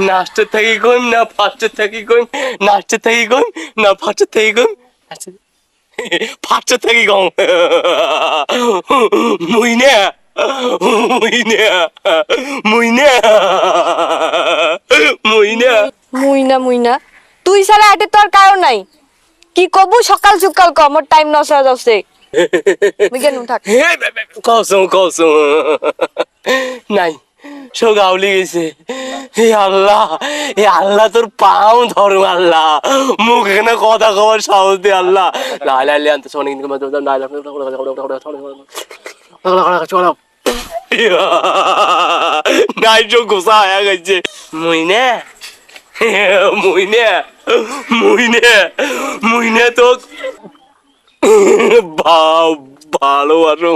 নাচতে থাকি কইম না ফার্স্টে থাকি কইম, নাচতে থাকি কইম না ফার্স্টে থাকি কইম, ফার্স্টে থাকি কম। মুই না মুই না মুই না মুই না মুইনা মুইনা তুই ছাড়া এতে তোর কারণ নাই। কি কবু সকাল সকাল ক মোর টাইম নষ্ট হয়ে যাচ্ছে। মুই কেন থাক কসম কসম নাই সগাউলি গেছে। হে আল্লাহ, হে আল্লাহ তোর পাও ধরো আল্লাহ, মুখ এখানে কথা কবার সাহস দে আল্লাহ। লাই লাই লাই আনতে শোনে কিন্তু নাই চলো নাই চোখ গোসা হয়ে গেছে। মুইনে মুইনে মুইনে মুইনে তো ভালোবাসো।